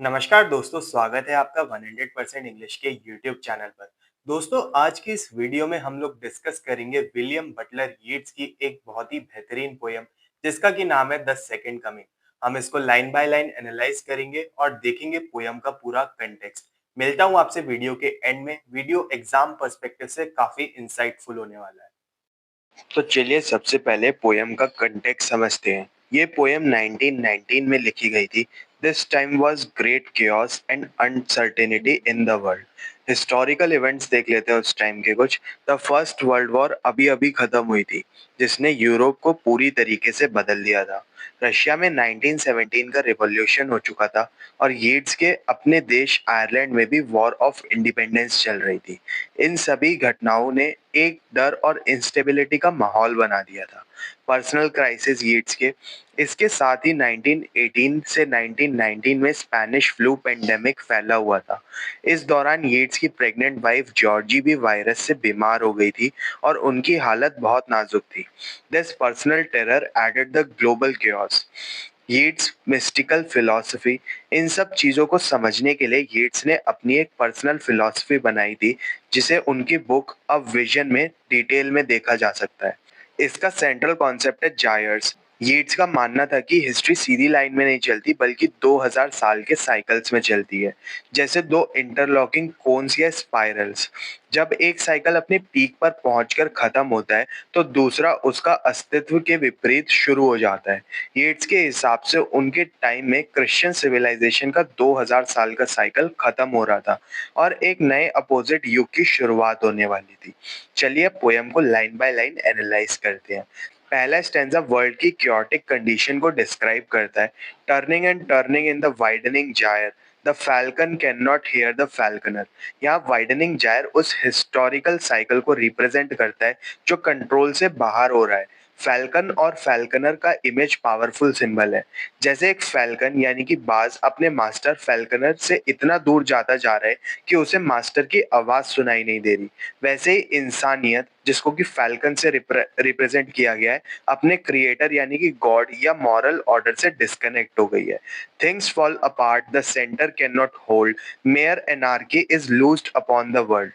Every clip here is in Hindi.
नमस्कार दोस्तों, स्वागत है आपका 100% इंग्लिश के यूट्यूब चैनल पर। दोस्तों, आज की इस वीडियो में हम लोग डिस्कस करेंगे विलियम बटलर यीट्स की एक बहुत ही बेहतरीन पोयम जिसका कि नाम है द सेकंड कमिंग। हम इसको लाइन बाय लाइन एनालाइज करेंगे और देखेंगे पोयम का पूरा कंटेक्स्ट। मिलता हूँ आपसे वीडियो के एंड में। वीडियो एग्जाम पर्सपेक्टिव से काफी इंसाइटफुल होने वाला है। तो चलिए सबसे पहले पोयम का कंटेक्स्ट समझते हैं। ये पोयम 1919 में लिखी गई थी। This time was great chaos and uncertainty in the world. Historical events देख लेते हैं उस टाइम के कुछ। द फर्स्ट वर्ल्ड वॉर अभी अभी खत्म हुई थी, जिसने यूरोप को पूरी तरीके से बदल दिया था। रशिया में 1917 का रिवॉल्यूशन हो चुका था और यीट्स के अपने देश आयरलैंड में भी वॉर ऑफ इंडिपेंडेंस चल रही थी। इन सभी घटनाओं ने एक डर और इंस्टेबिलिटी का माहौल बना दिया था। पर्सनल क्राइसिस यीट्स के इसके साथ ही 1918 से 1919 में स्पेनिश फ्लू पेंडेमिक फैला हुआ था। इस दौरान यीट्स की प्रेग्नेंट वाइफ जॉर्जी भी वायरस से बीमार हो गई थी और उनकी हालत बहुत नाजुक थी। This personal terror added the global chaos। Yeats mystical philosophy. इन सब चीजों को समझने के लिए यीट्स ने अपनी एक पर्सनल फिलॉसफी बनाई थी, जिसे उनकी बुक अ विजन में डिटेल में देखा जा सकता है। इसका सेंट्रल कॉन्सेप्ट है जायर्स। यीट्स का मानना था कि हिस्ट्री सीधी लाइन में नहीं चलती बल्कि 2000 साल के साइकिल्स में चलती है, जैसे दो इंटरलॉकिंग कोन्स या स्पाइरल्स। जब एक साइकिल अपने पीक पर पहुंचकर खत्म होता है तो दूसरा उसका अस्तित्व के विपरीत शुरू हो जाता है। यीट्स के हिसाब से उनके टाइम में क्रिश्चियन सिविलाइजेशन का 2000 साल का साइकिल खत्म हो रहा था और एक नए अपोजिट युग की शुरुआत होने वाली थी। चलिए पोयम को लाइन बाय लाइन एनालाइज करते हैं। पहला स्टैंजा वर्ल्ड की क्योटिक कंडीशन को डिस्क्राइब करता है। Turning in the widening gyre, the falcon can not hear the falconer. यहाँ वाइडनिंग जायर उस हिस्टोरिकल साइकिल को रिप्रेजेंट करता है जो कंट्रोल से बाहर हो रहा है। फैल्कन और फैल्कनर का इमेज पावरफुल सिंबल है। जैसे एक फैल्कन यानी कि बाज अपने मास्टर फैल्कनर से इतना दूर जाता जा रहा है कि उसे मास्टर की आवाज सुनाई नहीं दे रही, वैसे ही इंसानियत, जिसको कि फैल्कन से रिप्रेजेंट किया गया है, अपने क्रिएटर यानी कि गॉड या मॉरल ऑर्डर से डिस्कनेक्ट हो गई है। Things fall apart, the centre can not hold, mayor anarchy is लूज्ड upon the world.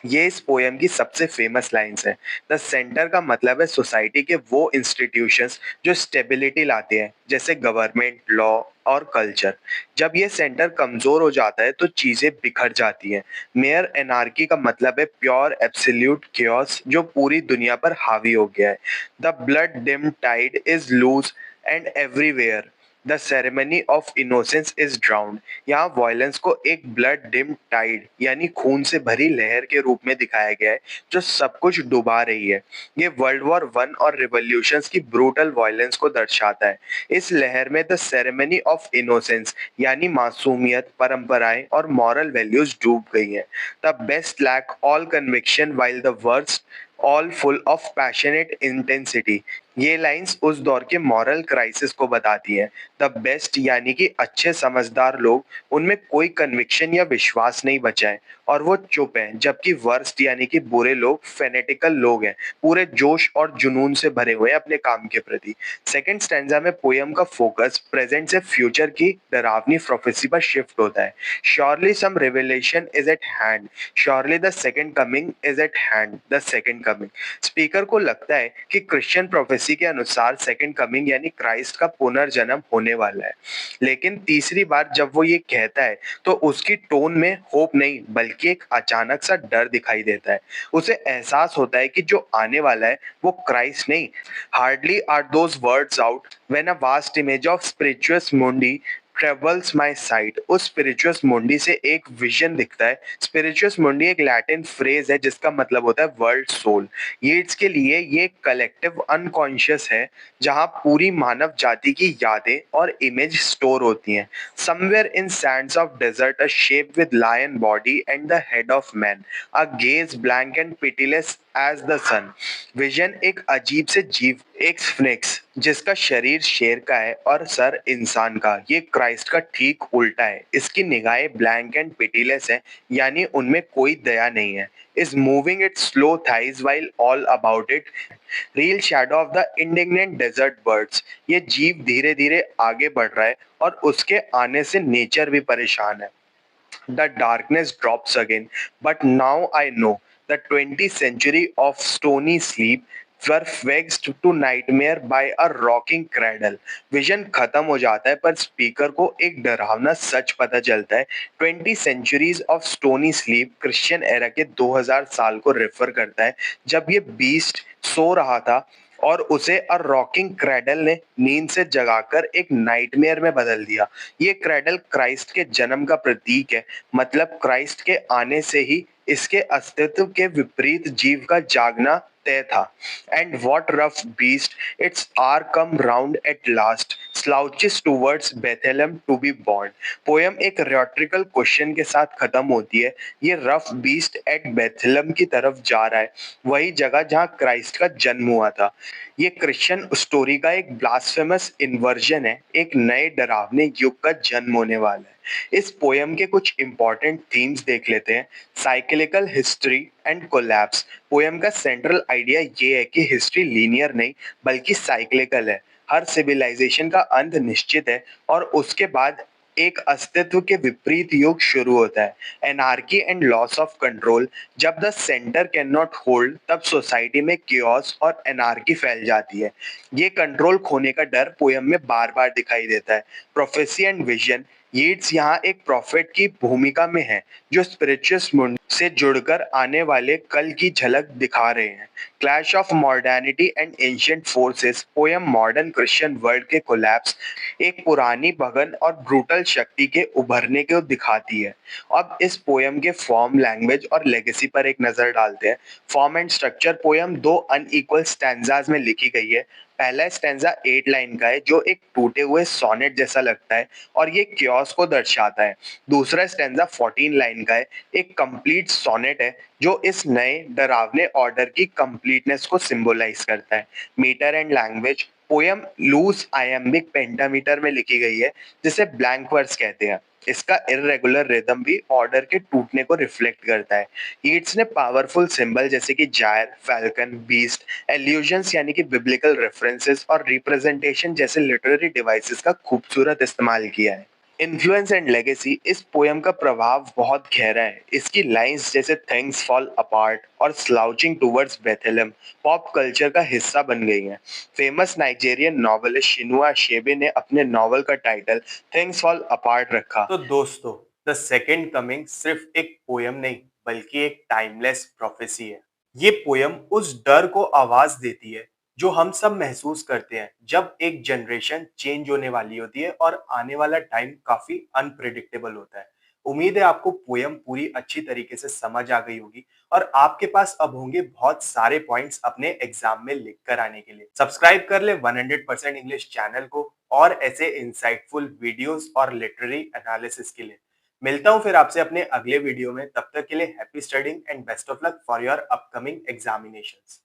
ये इस पोयम की सबसे फेमस लाइंस है। द सेंटर का मतलब है सोसाइटी के वो इंस्टीट्यूशंस जो स्टेबिलिटी लाते हैं, जैसे गवर्नमेंट, लॉ और कल्चर। जब ये सेंटर कमजोर हो जाता है तो चीजें बिखर जाती हैं। मेयर एनार्की का मतलब है प्योर एब्सोल्यूट chaos जो पूरी दुनिया पर हावी हो गया है। The blood dim tide is loose and everywhere, the ceremony of innocence is drowned. यहाँ वॉयलेंस को एक ब्लड डिम टाइड यानी खून से भरी लहर के रूप में दिखाया गया है जो सब कुछ डुबा रही है। ये वर्ल्ड वॉर वन और रिवॉल्यूशंस की ब्रूटल वॉयलेंस को दर्शाता है। इस लहर में द सेरेमनी ऑफ इनोसेंस यानी मासूमियत, परंपराएं और मॉरल वैल्यूज डूब गई हैं। The best lack all conviction while the worst all full of passionate intensity. ये लाइंस उस दौर के मॉरल क्राइसिस को बताती हैं। द बेस्ट यानी कि अच्छे समझदार लोग, उनमें कोई कन्विक्शन या विश्वास नहीं बचा है और वो चुप हैं, जबकि वर्स्ट यानी कि बुरे लोग, फेनेटिकल लोग हैं, पूरे जोश और जुनून से भरे हुए हैं अपने काम के प्रति। सेकंड स्टैंजा में पोयम का फोकस प्रेजेंट से फ्यूचर की डरावनी प्रोफेसी पर शिफ्ट होता है। Surely some revelation is at hand, surely the second coming is at hand, the second coming. Speaker को लगता है कि क्रिश्चियन प्रोफेसी के अनुसार सेकंड कमिंग यानी क्राइस्ट का पुनर्जन्म होने वाला है। लेकिन तीसरी बार जब वो ये कहता है तो उसकी टोन में होप नहीं बल्कि एक अचानक सा डर दिखाई देता है। उसे एहसास होता है कि जो आने वाला है वो क्राइस्ट नहीं। Hardly are those words out when a vast image of Spiritus Mundi troubles my site. उस स्पिरिचुअस मुंडी से एक विजन दिखता है। स्पिरिचुअस मुंडी एक लैटिन फ्रेज है जिसका मतलब होता है वर्ल्ड सोल। यीट्स के लिए ये कलेक्टिव अनकॉन्शियस है जहां पूरी मानव जाति की यादें और इमेज स्टोर होती हैं। Somewhere in sands of desert, a shape with lion body and the head of man, a gaze blank and pitiless as the sun. Vision एक अजीब से जीव, एक स्फिंक्स जिसका शरीर शेर का है और सर इंसान का। ये क्राइस्ट का ठीक उल्टा है। इसकी निगाहें ब्लैंक एंड पिटीलेस है, यानी उनमें कोई दया नहीं है। Is moving it slow thighs while all about it reel shadow of the indignant desert birds. ये जीव धीरे धीरे आगे बढ़ रहा है और उसके आने से नेचर भी परेशान है। The darkness drops again, but now I know the 20th century of stony sleep were vexed to nightmare by a rocking cradle. Vision खत्म हो जाता है पर स्पीकर को एक डरावना सच पता चलता है। 20 centuries of stony sleep Christian era के 2000 साल को रेफर करता है, जब ये बीस्ट सो रहा था और उसे अ रॉकिंग क्रैडल ने नींद से जगाकर एक नाइटमेयर में बदल दिया। ये क्रैडल क्राइस्ट के जन्म का प्रतीक है, मतलब क्राइस्ट के आने से ही इसके अस्तित्व के विपरीत जीव का जागना तय था। And what rough beast its hour come round at last slouches towards Bethlehem to be born। Poem एक रेटोरिकल क्वेश्चन के साथ खत्म होती है। ये रफ बीस्ट एट बेथलम की तरफ जा रहा है, वही जगह जहां क्राइस्ट का जन्म हुआ था। ये क्रिश्चियन स्टोरी का एक ब्लास्फेमस इन्वर्जन है, एक नए डरावने युग का जन्म होने वाला है। इस पोयम के कुछ इंपॉर्टेंट थीम्स देख लेते हैं। Cyclical history and collapse. Poem का सेंट्रल आइडिया ये है कि हिस्ट्री लीनियर नहीं बल्कि साइक्लिकल है। हर सिविलाइजेशन का अंत निश्चित है और उसके बाद एक अस्तित्व के विपरीत युग शुरू होता है। Anarchy and loss of control. जब the centre can not hold, तब सोसाइटी में कियोस और एनार्की फैल जाती है। ये कंट्रोल खोने का डर पोयम में बार बार दिखाई देता है। Prophecy and vision. यीट्स यहाँ एक प्रॉफिट की भूमिका में है, जो स्पिरिचुअस मुंड से जुड़कर आने वाले कल की झलक दिखा रहे हैं। Clash of modernity and ancient forces. Poem modern Christian world के कोलैप्स, एक पुरानी भगन और ब्रूटल शक्ति के उभरने को दिखाती है। अब इस पोयम के फॉर्म, लैंग्वेज और लेगेसी पर एक नजर डालते हैं। Form and structure. पोयम दो अनइक्वल स्टैंजाज में लिखी गई है। पहला स्टैंजा 8 लाइन का है, जो एक टूटे हुए सोनेट जैसा लगता है और ये क्योस को दर्शाता है। दूसरा स्टैंजा 14 लाइन का है, एक कंप्लीट सोनेट है जो इस नए डरावने ऑर्डर की कंप्लीटनेस को सिंबलाइज करता है। Meter and language. Poem loose iambic pentameter में लिखी गई है, जिसे ब्लैंक वर्स कहते हैं। इसका इर्रेगुलर रिदम भी ऑर्डर के टूटने को रिफ्लेक्ट करता है। ईट्स ने पावरफुल सिंबल जैसे कि जायर, फैल्कन, बीस्ट, एल्यूजन्स यानी कि बिब्लिकल रेफरेंसेस और रिप्रेजेंटेशन जैसे लिटरेरी डिवाइसेस का खूबसूरत इस्तेमाल किया है। Influence and legacy. इस पोयम का प्रभाव बहुत गहरा है। इसकी लाइंस जैसे थिंग्स फॉल अपार्ट और slouching towards Bethlem pop culture का हिस्सा बन गई हैं। Famous Nigerian novelist Chinua Achebe ने अपने नॉवल का टाइटल थिंग्स फॉल अपार्ट रखा। तो दोस्तों, द सेकंड कमिंग सिर्फ एक पोयम नहीं बल्कि एक टाइमलेस प्रोफेसी है। ये पोयम उस डर को आवाज देती है जो हम सब महसूस करते हैं जब एक जनरेशन चेंज होने वाली होती है और आने वाला टाइम काफी अनप्रिडिक्टेबल होता है। उम्मीद है आपको पोयम पूरी अच्छी तरीके से समझ आ गई होगी और आपके पास अब होंगे बहुत सारे पॉइंट्स अपने एग्जाम में लिख कर आने के लिए। सब्सक्राइब कर ले 100% इंग्लिश चैनल को और ऐसे इंसाइटफुल वीडियोस और लिटरेरी एनालिसिस के लिए। मिलता हूं फिर आपसे अपने अगले वीडियो में। तब तक के लिए happy studying and best of luck for your upcoming examinations.